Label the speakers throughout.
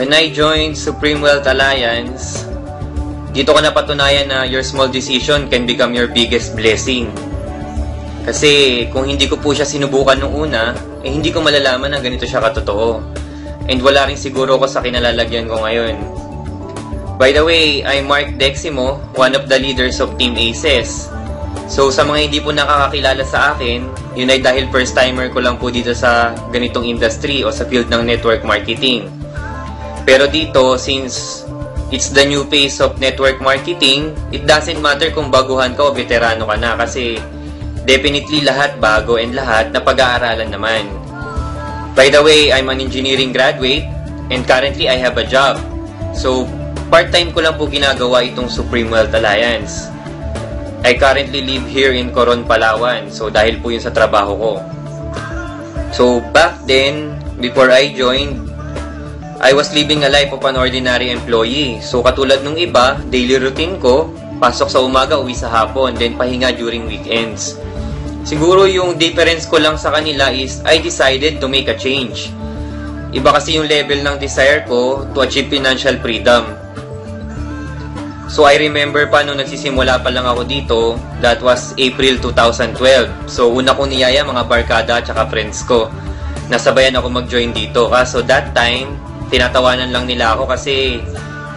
Speaker 1: When I joined Supreme Wealth Alliance, dito ko napatunayan na your small decision can become your biggest blessing. Kasi kung hindi ko po siya sinubukan nung una, hindi ko malalaman na ganito siya katotoo. And wala rin siguro ko sa kinalalagyan ko ngayon. By the way, I'm Mark Deximo, one of the leaders of Team ACES. So sa mga hindi po nakakakilala sa akin, yun ay dahil first timer ko lang po dito sa ganitong industry o sa field ng network marketing. Pero dito, since it's the new phase of network marketing, it doesn't matter kung baguhan ka o veterano ka na kasi definitely lahat bago and lahat na pag-aaralan naman. By the way, I'm an engineering graduate and currently I have a job. So, part-time ko lang po ginagawa itong Supreme Wealth Alliance. I currently live here in Coron, Palawan. So, dahil po yun sa trabaho ko. So, back then, before I joined, I was living a life of an ordinary employee. So, katulad nung iba, daily routine ko, pasok sa umaga, uwi sa hapon, then pahinga during weekends. Siguro yung difference ko lang sa kanila is I decided to make a change. Iba kasi yung level ng desire ko to achieve financial freedom. So, I remember pa nung nagsisimula pa lang ako dito, that was April 2012. So, una kong niyaya mga barkada at saka friends ko. Nasabayan ako mag-join dito. So, that time, tinatawanan lang nila ako kasi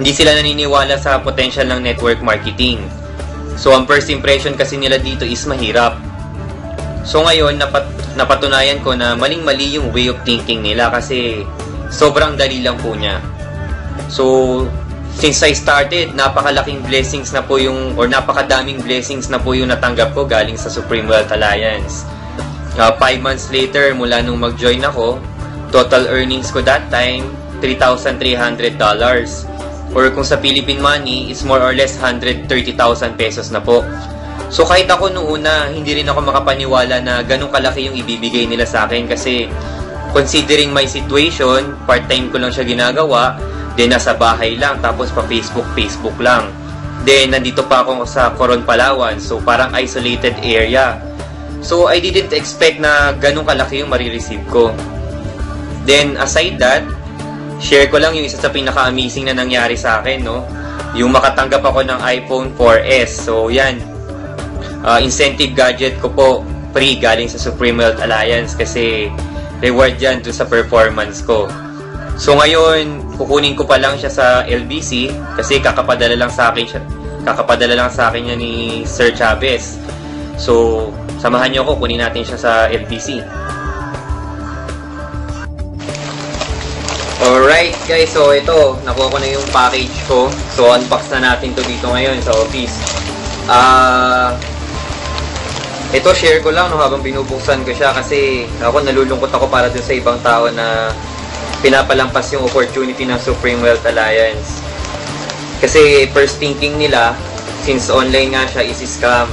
Speaker 1: hindi sila naniniwala sa potential ng network marketing. So, ang first impression kasi nila dito is mahirap. So, ngayon, napatunayan ko na maling-mali yung way of thinking nila kasi sobrang dali lang po niya. So, since I started, napakalaking blessings na po yung, or napakadaming blessings na po yung natanggap ko galing sa Supreme Wealth Alliance. 5 months later, mula nung mag-join ako, total earnings ko that time, $3,300. Or kung sa Philippine money, is more or less 130,000 pesos na po. So kahit ako noong una, hindi rin ako makapaniwala na ganun kalaki yung ibibigay nila sa akin kasi considering my situation, part-time ko lang siya ginagawa, then nasa bahay lang, tapos pa Facebook lang. Then nandito pa ako sa Coron, Palawan, so parang isolated area. So I didn't expect na ganun kalaki yung marireceive ko. Then aside that, share ko lang yung isa sa pinaka-amazing na nangyari sa akin, no? Yung makatanggap ako ng iPhone 4S. So, yan. Incentive gadget ko po, free, galing sa Supreme Wealth Alliance kasi reward yan to sa performance ko. So, ngayon, kukunin ko pa lang siya sa LBC kasi kakapadala lang sa akin niya ni Sir Chavez. So, samahan niyo ako, kunin natin siya sa LBC. Alright guys, so ito, nakuha ko na yung package ko. So unbox na natin to dito ngayon sa office. Ito share ko lang no, habang binubuksan ko siya kasi ako nalulungkot ako para dun sa ibang tao na pinapalampas yung opportunity ng Supreme Wealth Alliance. Kasi first thinking nila, since online nga siya, is scam.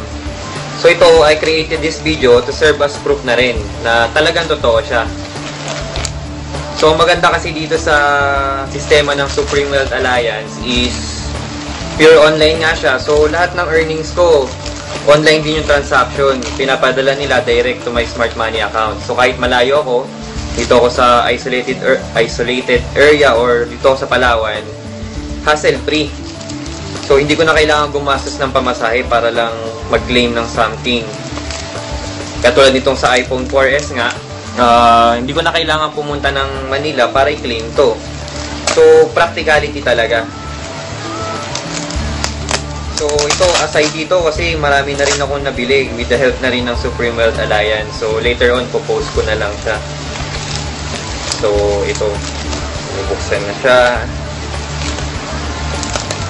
Speaker 1: So ito, I created this video to serve as proof na rin na talagang totoo siya. So, maganda kasi dito sa sistema ng Supreme Wealth Alliance is pure online nga siya. So, lahat ng earnings ko, online din yung transaction. Pinapadala nila direct to my smart money account. So, kahit malayo ako, dito ako sa isolated area or dito ako sa Palawan, hassle-free. So, hindi ko na kailangan gumastos ng pamasahe para lang mag-claim ng something. Katulad nitong sa iPhone 4S nga, hindi ko na kailangan pumunta ng Manila para i-claim to. So, practicality talaga. So, ito, aside dito kasi marami na rin akong nabili with the help na rin ng Supreme Wealth Alliance. So, later on, popost ko na lang siya. So, ito, bubuksan na siya.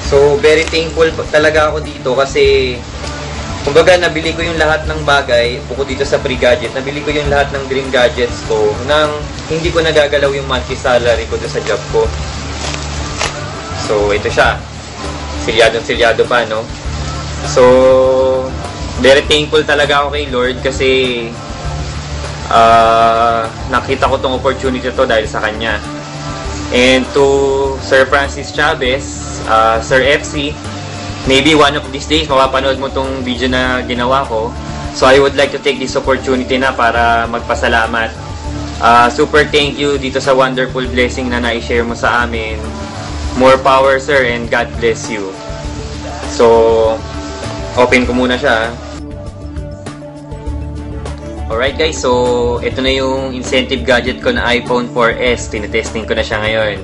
Speaker 1: So, very thankful talaga ako dito kasi kumbaga, nabili ko yung lahat ng bagay, bukod dito sa free gadget, nabili ko yung lahat ng dream gadgets ko nang hindi ko nagagalaw yung monthly salary ko doon sa job ko. So, ito siya. Silyado pa, no? So, very thankful talaga ako kay Lord kasi nakita ko tong opportunity to dahil sa Kanya. And to Sir Francis Chavez, Sir FC, maybe one of these days, mapapanood mo tong video na ginawa ko. So, I would like to take this opportunity na para magpasalamat. Super thank you dito sa wonderful blessing na na-share mo sa amin. More power, sir, and God bless you. So, open ko muna siya. Alright guys, so ito na yung incentive gadget ko na iPhone 4S. Tinetesting ko na siya ngayon.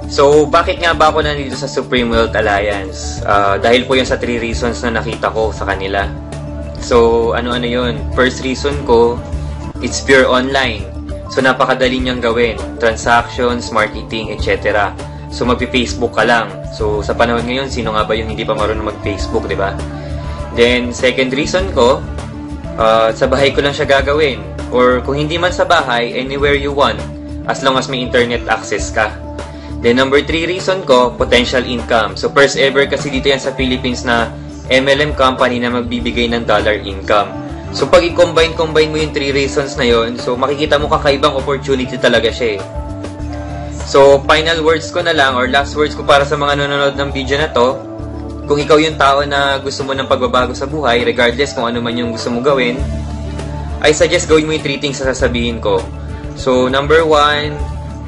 Speaker 1: So, bakit nga ba ako nandito sa Supreme Wealth Alliance? Dahil po yun sa 3 reasons na nakita ko sa kanila. So, ano-ano yun? First reason ko, it's pure online. So, napakadali niyang gawin. Transactions, marketing, etc. So, magpi-Facebook ka lang. So, sa panahon ngayon, sino nga ba yung hindi pa marunong mag-Facebook, di ba? Then, second reason ko, sa bahay ko lang siya gagawin. Or kung hindi man sa bahay, anywhere you want. As long as may internet access ka. Then, number 3 reason ko, potential income. So, first ever kasi dito yan sa Philippines na MLM company na magbibigay ng dollar income. So, pag i-combine mo yung 3 reasons na yon, so, makikita mo kakaibang opportunity talaga siya eh. So, final words ko na lang, or last words ko para sa mga nanonood ng video na to, kung ikaw yung tao na gusto mo ng pagbabago sa buhay, regardless kung ano man yung gusto mo gawin, I suggest gawin mo yung 3 things na sasabihin ko. So, number 1,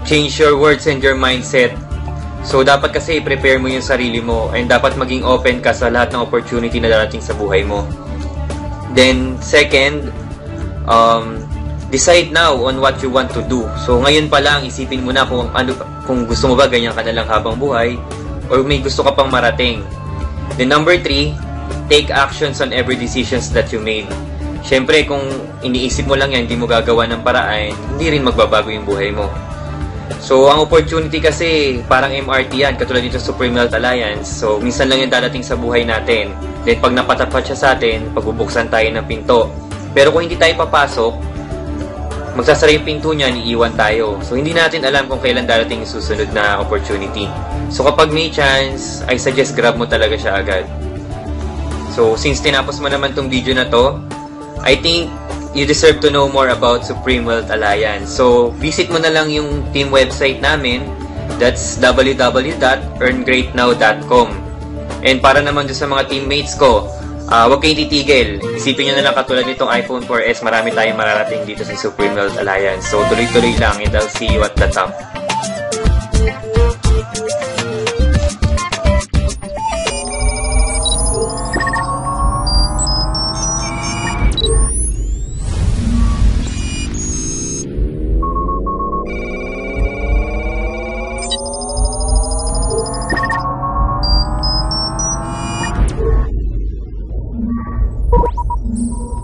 Speaker 1: change your words and your mindset. So, dapat kasi i-prepare mo yung sarili mo and dapat maging open ka sa lahat ng opportunity na darating sa buhay mo. Then, second, decide now on what you want to do. So, ngayon pa lang, isipin mo na kung gusto mo ba ganyan ka na lang habang buhay or may gusto ka pang marating. Then, number 3, take actions on every decisions that you made. Siyempre, kung iniisip mo lang yan, hindi mo gagawa ng paraan, hindi rin magbabago yung buhay mo. So, ang opportunity kasi, parang MRT yan, katulad dito sa Supreme Wealth Alliance. So, minsan lang yung dadating sa buhay natin. Then, pag napatapat siya sa atin, pagbubuksan tayo ng pinto. Pero kung hindi tayo papasok, magsasara yung pinto niyan, iiwan tayo. So, hindi natin alam kung kailan darating yung susunod na opportunity. So, kapag may chance, I suggest grab mo talaga siya agad. So, since tinapos mo naman tong video na to, I think you deserve to know more about Supreme Wealth Alliance. So, visit mo na lang yung team website namin. That's www.earngreatnow.com. And para naman doon sa mga teammates ko, huwag kayong titigil. Isipin nyo na lang katulad nitong iPhone 4S, marami tayong mararating dito sa Supreme Wealth Alliance. So, tuloy-tuloy lang and I'll see you at the top.
Speaker 2: You